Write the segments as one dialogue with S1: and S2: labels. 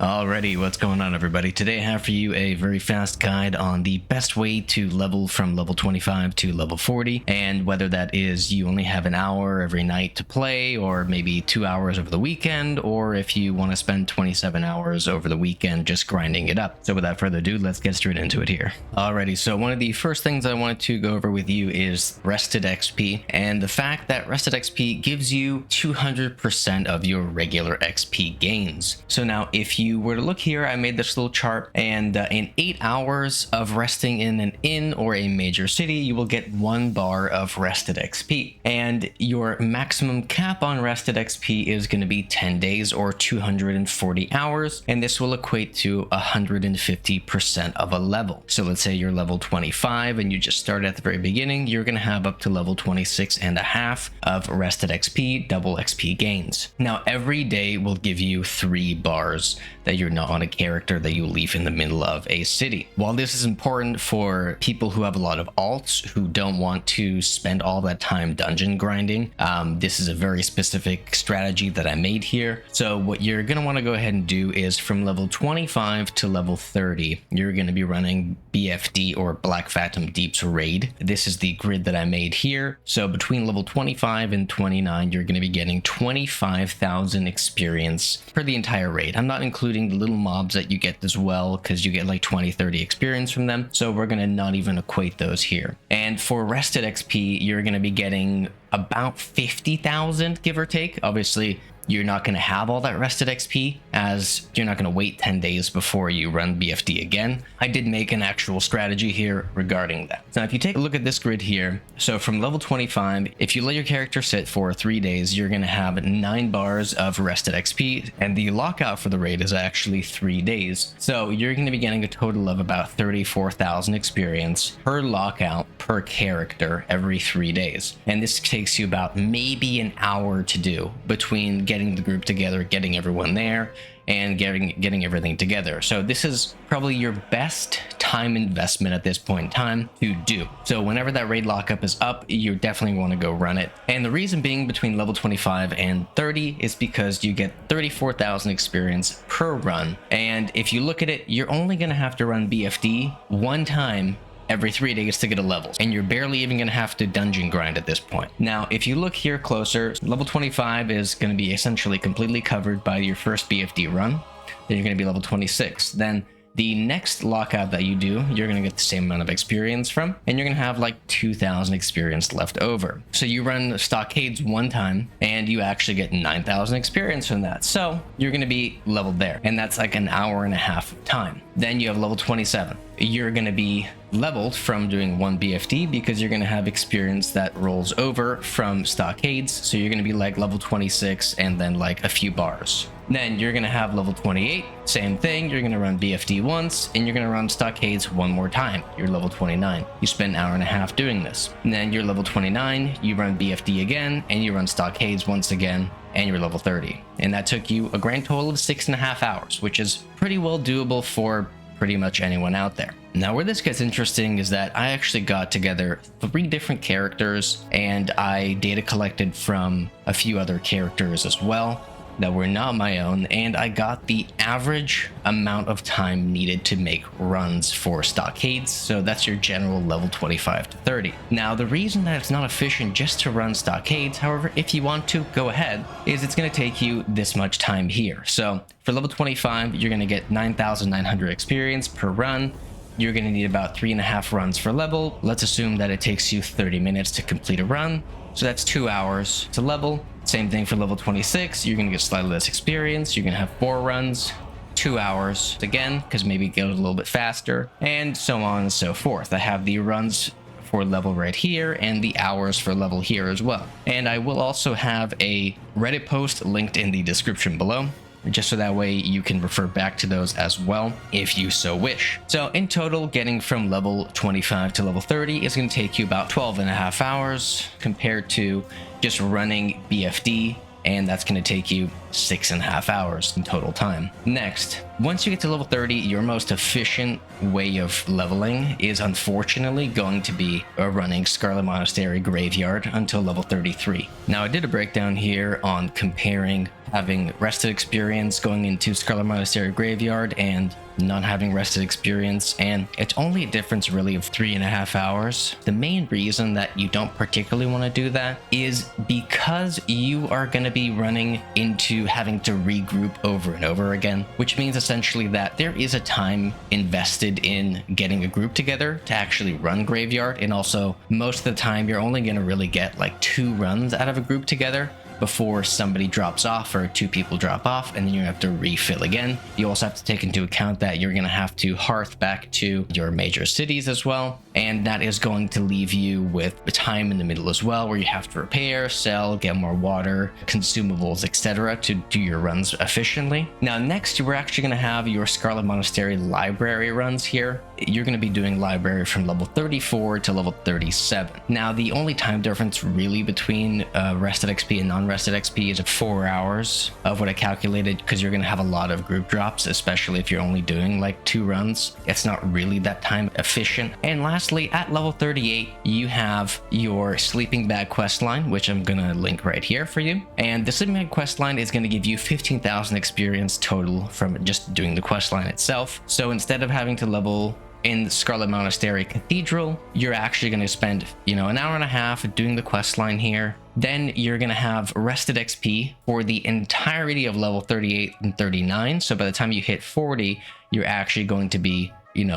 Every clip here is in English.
S1: Alrighty, what's going on everybody? Today I have for you a very fast guide on the best way to level from level 25 to level 40, and whether that is you only have an hour every night to play, or maybe 2 hours over the weekend, or if you want to spend 27 hours over the weekend just grinding it up. So without further ado, let's get straight into it here. Alrighty, so one of the first things I wanted to go over with you is rested XP, and the fact that rested XP gives you 200% of your regular XP gains. So now if you were to look here, I made this little chart, and in 8 hours of resting in an inn or a major city, you will get 1 bar of rested XP, and your maximum cap on rested XP is going to be 10 days or 240 hours, and this will equate to 150% of a level. So let's say you're level 25 and you just started at the very beginning, you're going to have up to level 26 and a half of rested XP, double XP gains. Now every day will give you 3 bars that you're not on a character that you leave in the middle of a city. While this is important for people who have a lot of alts who don't want to spend all that time dungeon grinding, this is a very specific strategy that I made here. So what you're going to want to go ahead and do is from level 25 to level 30, you're going to be running BFD or Blackfathom Deeps raid. This is the grid that I made here. So between level 25 and 29, you're going to be getting 25,000 experience for the entire raid. I'm not including the little mobs that you get as well, because you get like 20-30 experience from them, so we're going to not even equate those here. And for rested XP, you're going to be getting about 50,000, give or take. Obviously you're not going to have all that rested XP, as you're not going to wait 10 days before you run BFD again. I did make an actual strategy here regarding that. Now, if you take a look at this grid here, so from level 25, if you let your character sit for 3 days, you're going to have 9 bars of rested XP, and the lockout for the raid is actually 3 days. So you're going to be getting a total of about 34,000 experience per lockout per character every 3 days. And this takes you about maybe an hour to do between getting the group together, getting everyone there, and getting everything together. So this is probably your best time investment at this point in time to do. So whenever that raid lockup is up, you definitely want to go run it. And the reason being between level 25 and 30 is because you get 34,000 experience per run. And if you look at it, you're only going to have to run BFD 1 time every 3 days to get a level, and you're barely even going to have to dungeon grind at this point. Now if you look here closer, level 25 is going to be essentially completely covered by your first BFD run. Then you're going to be level 26. Then the next lockout that you do, you're going to get the same amount of experience from, and you're going to have like 2,000 experience left over. So you run stockades 1 time and you actually get 9,000 experience from that. So you're going to be leveled there, and that's like an hour and a half of time. Then you have level 27. You're going to be leveled from doing 1 BFD because you're going to have experience that rolls over from stockades. So you're going to be like level 26 and then like a few bars. Then you're going to have level 28, same thing, you're going to run BFD once, and you're going to run stockades 1 more time. You're level 29. You spend an hour and a half doing this. And then you're level 29, you run BFD again, and you run stockades once again, and you're level 30. And that took you a grand total of 6.5 hours, which is pretty well doable for pretty much anyone out there. Now where this gets interesting is that I actually got together 3 different characters, and I data collected from a few other characters as well that were not my own, and I got the average amount of time needed to make runs for stockades. So that's your general level 25 to 30. Now the reason that it's not efficient just to run stockades, however, if you want to go ahead, is it's going to take you this much time here. So for level 25, you're going to get 9,900 experience per run. You're going to need about 3.5 runs for level. Let's assume that it takes you 30 minutes to complete a run. So that's 2 hours to level. Same thing for level 26, you're going to get slightly less experience. You're going to have 4 runs, 2 hours again, because maybe get a little bit faster, and so on and so forth. I have the runs for level right here and the hours for level here as well. And I will also have a Reddit post linked in the description below, just so that way you can refer back to those as well if you so wish. So in total, getting from level 25 to level 30 is going to take you about 12.5 hours compared to just running BFD, and that's going to take you 6.5 hours in total time. Next, once you get to level 30, your most efficient way of leveling is unfortunately going to be running Scarlet Monastery Graveyard until level 33. Now I did a breakdown here on comparing having rested experience going into Scarlet Monastery Graveyard and not having rested experience, and it's only a difference really of 3.5 hours. The main reason that you don't particularly want to do that is because you are going to be running into having to regroup over and over again, which means essentially that there is a time invested in getting a group together to actually run Graveyard, and also most of the time you're only going to really get like 2 runs out of a group together before somebody drops off or 2 people drop off, and then you have to refill again. You also have to take into account that you're going to have to hearth back to your major cities as well, and that is going to leave you with time in the middle as well, where you have to repair, sell, get more water, consumables, etc. to do your runs efficiently. Now next, we're actually going to have your Scarlet Monastery library runs here. You're going to be doing library from level 34 to level 37. Now the only time difference really between rested XP and non-rested XP is 4 hours of what I calculated, because you're going to have a lot of group drops, especially if you're only doing like 2 runs. It's not really that time efficient. And lastly, at level 38, you have your sleeping bag quest line, which I'm going to link right here for you. And the sleeping bag quest line is going to give you 15,000 experience total from just doing the quest line itself. So instead of having to level in the Scarlet Monastery Cathedral, you're actually going to spend, an hour and a half doing the quest line here. Then you're going to have rested XP for the entirety of level 38 and 39. So by the time you hit 40, you're actually going to be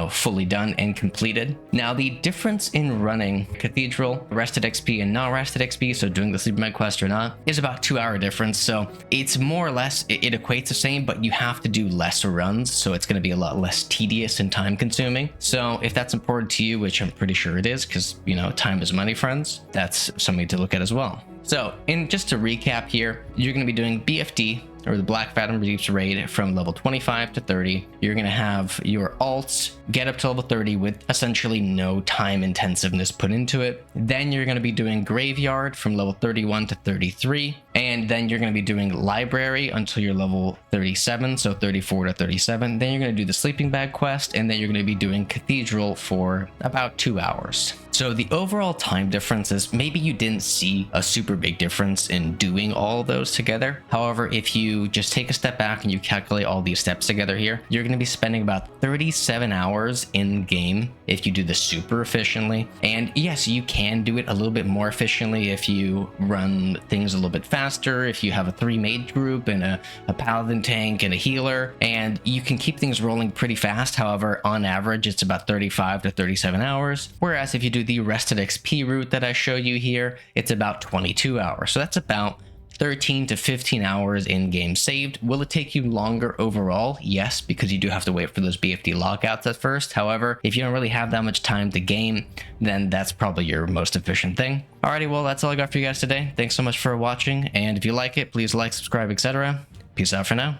S1: fully done and completed. Now the difference in running Cathedral, rested XP and not rested XP, so doing the sleeping bag quest or not, is about 2-hour difference. So it's more or less, it equates the same, but you have to do less runs, so it's going to be a lot less tedious and time consuming. So if that's important to you, which I'm pretty sure it is, because time is money, friends, that's something to look at as well. So, and just to recap here, you're going to be doing BFD, or the Blackfathom Deeps raid, from level 25 to 30. You're going to have your alts get up to level 30 with essentially no time intensiveness put into it. Then you're going to be doing Graveyard from level 31 to 33. And then you're going to be doing Library until you're level 37, so 34 to 37. Then you're going to do the Sleeping Bag quest, and then you're going to be doing Cathedral for about 2 hours. So the overall time difference is maybe you didn't see a super big difference in doing all those together. However, if you just take a step back and you calculate all these steps together here, you're going to be spending about 37 hours in game if you do this super efficiently. And yes, you can do it a little bit more efficiently if you run things a little bit faster, if you have a 3 mage group and a paladin tank and a healer, and you can keep things rolling pretty fast. However, on average, it's about 35 to 37 hours. Whereas if you do the rested XP route that I show you here, it's about 22 hours. So that's about 13 to 15 hours in game saved. Will it take you longer overall? Yes, because you do have to wait for those BFD lockouts at first. However, if you don't really have that much time to game, then that's probably your most efficient thing. Alrighty, well, that's all I got for you guys today. Thanks so much for watching, and if you like it, please like, subscribe, etc. Peace out for now.